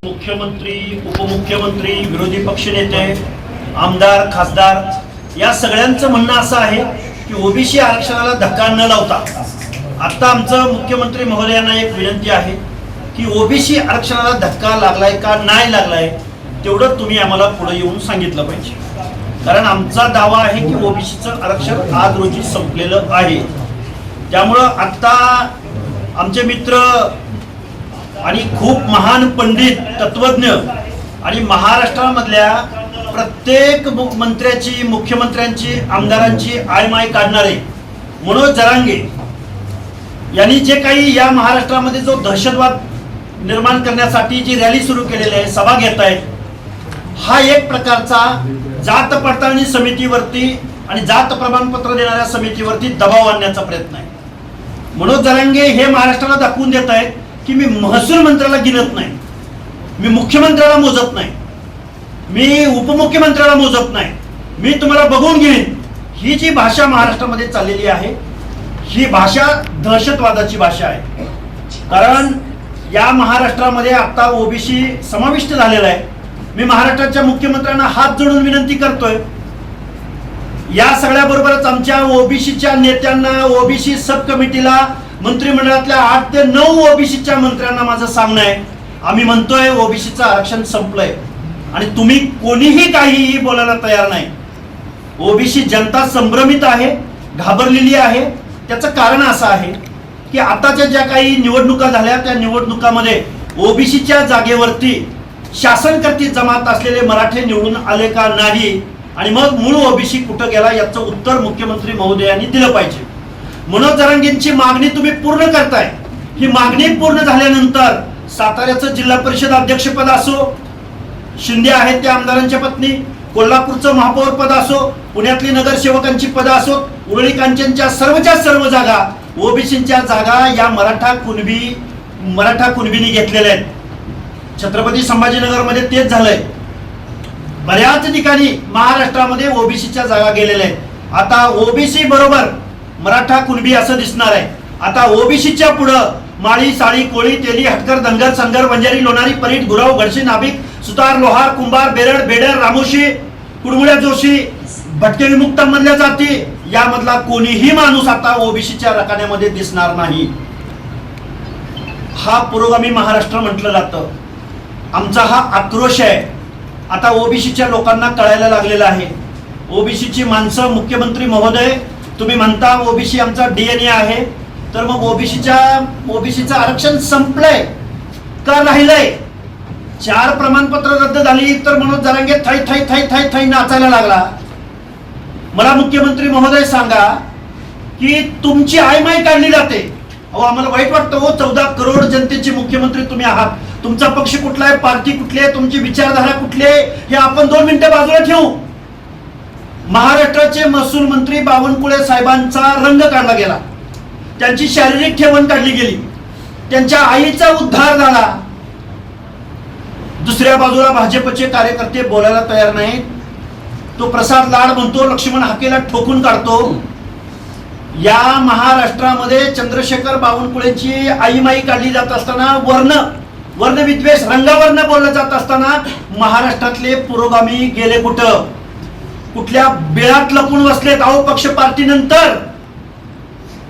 मुख्यमंत्री, उपमुख्यमंत्री, विरोधी पक्षनेते, आमदार, खासदार या सगळ्यांचं म्हणणं असं आहे की ओबीसी आरक्षणाला धक्का न लावता आता आमचं मुख्यमंत्री महोदयांना एक विनंती आहे की ओबीसी आरक्षणाला धक्का लागलाय का नाही लागलाय तेवढं तुम्ही आम्हाला पुढे येऊन सांगितलं पाहिजे. कारण आमचा दावा आहे की ओबीसीचं आरक्षण आज रोजी संपलेलं आहे. त्यामुळं आता आमचे मित्र आणि खूप महान पंडित, तत्वज्ञ आणि महाराष्ट्रामधल्या प्रत्येक मंत्र्याची, मुख्यमंत्र्यांची, आमदारांची आयमाय काढणारे मनोज जरांगे यांनी जे काही या महाराष्ट्रामध्ये जो दहशतवाद निर्माण करण्यासाठी जी रॅली सुरू केलेली आहे, सभा घेत आहेत, हा एक प्रकारचा जात पडताळणी समितीवरती आणि जात प्रमाणपत्र देणाऱ्या समितीवरती दबाव आणण्याचा प्रयत्न आहे. मनोज जरांगे हे महाराष्ट्राला दाखवून देत आहेत की मी महसूल मंत्र्याला गिनत नाही, मी मुख्यमंत्र्याला मोजत नाही, मी उपमुख्यमंत्र्याला मोजत नाही, मी तुम्हाला बघून घेईन. ही जी भाषा महाराष्ट्रामध्ये चाललेली आहे ही भाषा दहशतवादाची भाषा आहे. कारण या महाराष्ट्रामध्ये आता ओबीसी समाविष्ट झालेला आहे. मी महाराष्ट्राच्या मुख्यमंत्र्यांना हात जोडून विनंती करतोय, या सगळ्या बरोबरच आमच्या ओबीसीच्या नेत्यांना, ओबीसी सब कमिटीला, मंत्रिमंडळातल्या 8 ते 9 ओबीसीच्या मंत्र्यांना माझं सांगणं आहे, आम्ही म्हणतोय ओबीसीचं आरक्षण संपलंय आणि तुम्ही कोणीही काहीही बोलायला तयार नाही. ओबीसी जनता संभ्रमित आहे, घाबरलेली आहे. त्याचं कारण असं आहे की आताच्या ज्या काही निवडणुका झाल्या त्या निवडणुकामध्ये ओबीसीच्या जागेवरती शासनकर्ती जमात असलेले मराठे निवडून आले का नाही आणि मग मूळ ओबीसी कुठं गेला याचं उत्तर मुख्यमंत्री महोदयांनी दिलं पाहिजे. मनोज जरांगेंची मागणी तुम्ही पूर्ण करताय. ही मागणी पूर्ण झाल्यानंतर साताऱ्याचं जिल्हा परिषद अध्यक्षपद असो, शिंदे आहेत त्या आमदारांच्या पत्नी, कोल्हापूरचं महापौर पद असो, पुण्यातली नगरसेवकांची पदं असो, उरळी कांचनच्या सर्वच्या सर्व जागा, ओबीसीच्या जागा या मराठा कुणबींनी घेतलेल्या आहेत. छत्रपती संभाजीनगरमध्ये तेच झालंय. बऱ्याच ठिकाणी महाराष्ट्रामध्ये ओबीसीच्या जागा गेलेल्या आहेत. आता ओबीसी बरोबर मराठा कुणबी असं दिसणार आहे. आता ओबीसीच्या पुढं माळी, साळी, कोळी, तेली, हटकर, धनगर, संगर, बंजारी, लोणारी, परीट, गुराव, गडशी, नाभिक, सुतार, लोहार, कुंभार, बेरड, बेडर, रामोशी, कुडमुळ्या, जोशी, भटके विमुक्तांमधल्या जाती यामधला कोणीही माणूस आता ओबीसीच्या रकान्यामध्ये दिसणार नाही. हा पुरोगामी महाराष्ट्र म्हटलं जातं. आमचा हा आक्रोश आहे. आता ओबीसीच्या लोकांना कळायला लागलेलं आहे. ओबीसीची माणसं, मुख्यमंत्री महोदय तुम्ही म्हणता ओबीसी आमचा डीएनए आहे, तर मग ओबीसीचं आरक्षण संपलंय का राहिलंय? 4 प्रमाणपत्र रद्द झाली तर मनोज जरांगे थै थै थै थै थै नाचायला लागला. मला मुख्यमंत्री महोदय सांगा की तुमची आयमाय काढली जाते. अहो आम्हाला वाईट वाटतं. हो 14 करोड जनतेचे मुख्यमंत्री तुम्ही आहात. तुमचा पक्ष कुठला आहे, पार्टी कुठली आहे, तुमची विचारधारा कुठली आहे हे आपण 2 मिनिटं बाजूला ठेवू. महाराष्ट्राचे महसूल मंत्री बावनकुळे साहेबांचा रंग काढला गेला, त्यांची शारीरिक ठेवण काढली गेली, त्यांच्या आईचा उद्धार झाला. दुसऱ्या बाजूला भाजपचे कार्यकर्ते बोलायला तयार नाहीत. तो प्रसाद लाड म्हणतो, लक्ष्मण हाकेला ठोकून काढतो. या महाराष्ट्रामध्ये चंद्रशेखर बावनकुळेची आईमाई काढली जात असताना, वर्णविद्वेष रंगावरनं बोललं जात असताना महाराष्ट्रातले पुरोगामी गेले कुठं? कुठल्या बिळात लपून बसलेत? अहो पक्ष पार्टी नंतर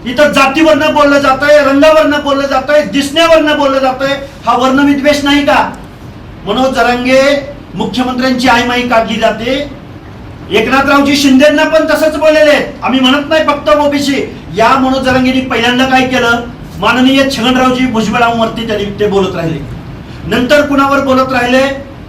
इथं जातीवरनं बोललं जात आहे, रंगावरनं बोललं जात आहे, दिसण्यावरनं बोललं जात आहे. हा वर्णविद्वेष नाही का? मनोज जरांगे मुख्यमंत्र्यांची आयमाई काढली जाते. एकनाथरावजी शिंदेंना पण तसंच बोललेले आहेत. आम्ही म्हणत नाही फक्त ओबीसी. या मनोज जरांगेंनी पहिल्यांदा काय केलं? माननीय छगनरावजी भुजबळांवरती ते बोलत राहिले. नंतर कुणावर बोलत राहिले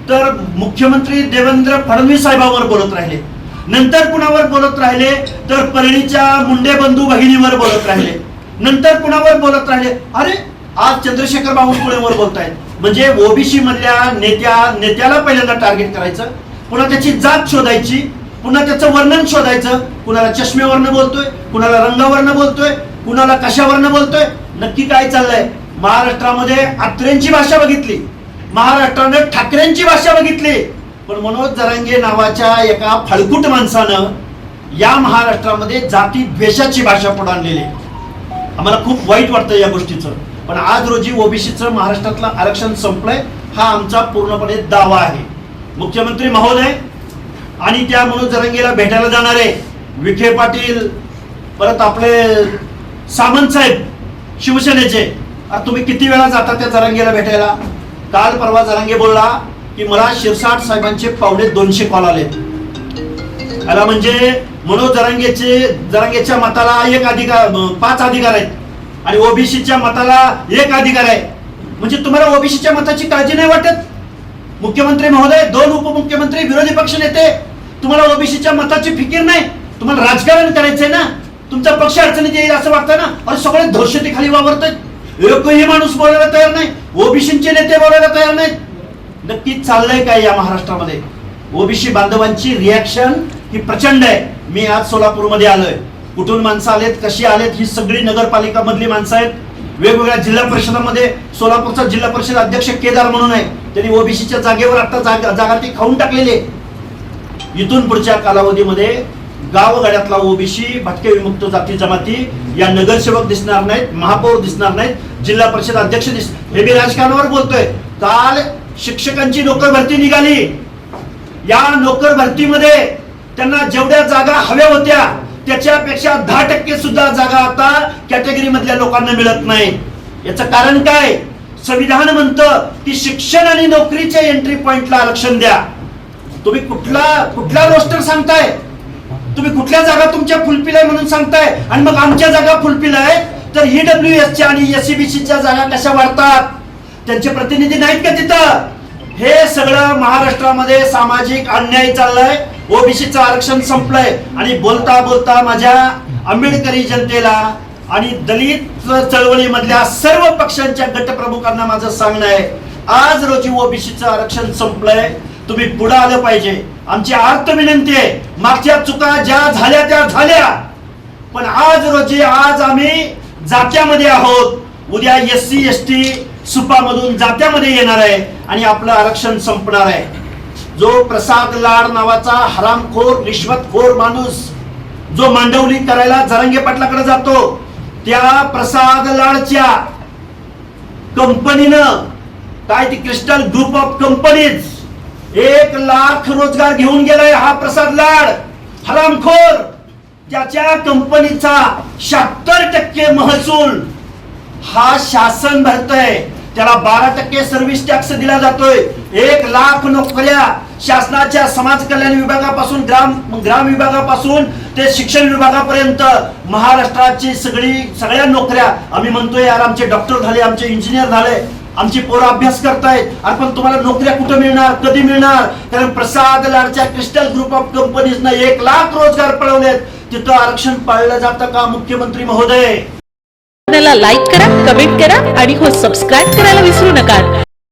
तर मुख्यमंत्री देवेंद्र फडणवीस साहेबांवर बोलत राहिले. नंतर कुणावर बोलत राहिले तर परळीच्या मुंडे बंधू भगिनीवर बोलत राहिले. नंतर कुणावर बोलत राहिले? अरे आज चंद्रशेखर बावनकुळेवर बोलतायत. म्हणजे ओबीसी मधल्या नेत्याला पहिल्यांदा टार्गेट करायचं, पुन्हा त्याची जात शोधायची, पुन्हा त्याचं वर्णन शोधायचं. कुणाला चष्मेवरनं बोलतोय, कुणाला रंगावरनं बोलतोय, कुणाला कशावरनं बोलतोय. नक्की काय चाललंय? महाराष्ट्रामध्ये आत्रेंची भाषा बघितली, महाराष्ट्रानं ठाकरेंची भाषा बघितली, पण मनोज जरांगे नावाच्या एका फळकुट माणसानं या महाराष्ट्रामध्ये जाती द्वेषाची भाषा पुढे आणलेली आहे. आम्हाला खूप वाईट वाटतं या गोष्टीचं. पण आज रोजी ओबीसीचं महाराष्ट्रातलं आरक्षण संपलंय. हा आमचा पूर्णपणे दावा आहे. मुख्यमंत्री महोदय आणि त्या मनोज जरांगेला भेटायला जाणारे विखे पाटील, परत आपले सामंत साहेब शिवसेनेचे, तुम्ही किती वेळा जाता त्या जरांगेला भेटायला? काल परवा जरांगे बोलला की मला शिरसाट साहेबांचे 250 कॉल आले. याला म्हणजे मनोज जरांगेच्या मताला 5 अधिकार आहेत आणि ओबीसीच्या मताला 1 अधिकार आहे. म्हणजे तुम्हाला ओबीसीच्या मताची काळजी नाही वाटत? मुख्यमंत्री महोदय, 2 उपमुख्यमंत्री, विरोधी पक्ष नेते, तुम्हाला ओबीसीच्या मताची फिकीर नाही? तुम्हाला राजकारण करायचंय ना? तुमचा पक्ष अडचणीत येईल असं वाटतं ना? अरे सगळे धोरशेती खाली वावरतात, एकही माणूस बोलायला तयार नाही, ओबीसीचे नेते बोलायला तयार नाहीत. नक्कीच चाललंय काय या महाराष्ट्रामध्ये? ओबीसी बांधवांची रिॲक्शन ही प्रचंड आहे. मी आज सोलापूरमध्ये आलोय. कुठून माणसं आलेत, कशी आलेत, ही सगळी नगरपालिका मधली माणसं आहेत. वेगवेगळ्या जिल्हा परिषदामध्ये सोलापूरचा जिल्हा परिषद अध्यक्ष केदार म्हणून आहे, त्यांनी ओबीसीच्या जागेवर आता जागा ती खाऊन टाकलेली आहे. इथून पुढच्या कालावधीमध्ये गावगाड्यातला ओबीसी, भटके विमुक्त जाती जमाती या नगरसेवक दिसणार नाहीत, महापौर दिसणार नाहीत, जिल्हा परिषद अध्यक्ष हे मी राजकारणावर बोलतोय. काल शिक्षकांची नोकर भरती निघाली. या नोकर भरतीमध्ये त्यांना जेवढ्या जागा हव्या होत्या त्याच्यापेक्षा 10% सुद्धा जागा आता कॅटेगरी मधल्या लोकांना मिळत नाही. याचं कारण काय? संविधान म्हणतं की शिक्षण आणि नोकरीच्या एंट्री पॉइंटला आरक्षण द्या. तुम्ही कुठला रोस्टर सांगताय? तुम्ही कुठल्या जागा तुमच्या फुलफिल आहे म्हणून सांगताय आणि मग आमच्या जागा फुलफिल आहे तर ईडब्ल्यूएसच्या आणि एससीबीसीच्या जागा कशा वाढतात? त्यांचे प्रतिनिधी नाहीत का तिथं? हे सगळं महाराष्ट्रामध्ये सामाजिक अन्याय चाललाय. ओबीसीचं आरक्षण संपलंय आणि बोलता बोलता माझ्या आंबेडकरी जनतेला आणि दलित चळवळीमधल्या सर्व पक्षांच्या गटप्रमुखांना माझं सांगणं आहे, आज रोजी ओबीसीचं आरक्षण संपलंय, तुम्ही पुढे आलं पाहिजे. आमची आर्त विनंती आहे, मागच्या चुका ज्या झाल्या त्या झाल्या, पण आज आम्ही जात्यामध्ये आहोत. उद्या एससी एसटी सुपा मधून जात्यामध्ये येणार आहे आणि आपलं आरक्षण संपणार आहे. जो प्रसाद लाड नावाचा हरामखोर रिश्वतखोर माणूस जो मांडवली करायला जरांगे पाटलाकडे जातो, त्या प्रसाद लाडच्या कंपनीनं काय ती crystal group of companies 1 lakh रोजगार घेऊन गेलाय हा प्रसाद लाड हरामखोर. ज्याच्या कंपनीचा 76% महसूल हा शासन भरतय, त्याला 12% सर्व्हिस टॅक्स दिला जातोय. 1 लाख नोकऱ्या शासनाच्या समाज कल्याण विभागापासून ग्राम विभागापासून ते शिक्षण विभागापर्यंत महाराष्ट्राची सगळ्या नोकऱ्या आम्ही म्हणतोय यार आमचे डॉक्टर झाले, आमचे इंजिनियर झाले, आमची पोरं अभ्यास करतायत, पण तुम्हाला नोकऱ्या कुठे मिळणार, कधी मिळणार? कारण प्रसाद लाडच्या क्रिस्टल ग्रुप ऑफ कंपनीजनं 1 लाख रोजगार पळवलेत. तिथं आरक्षण पाळलं जातं का मुख्यमंत्री महोदय? लाईक करा, कमेंट करा आणि सबस्क्राईब करायला विसरू नका.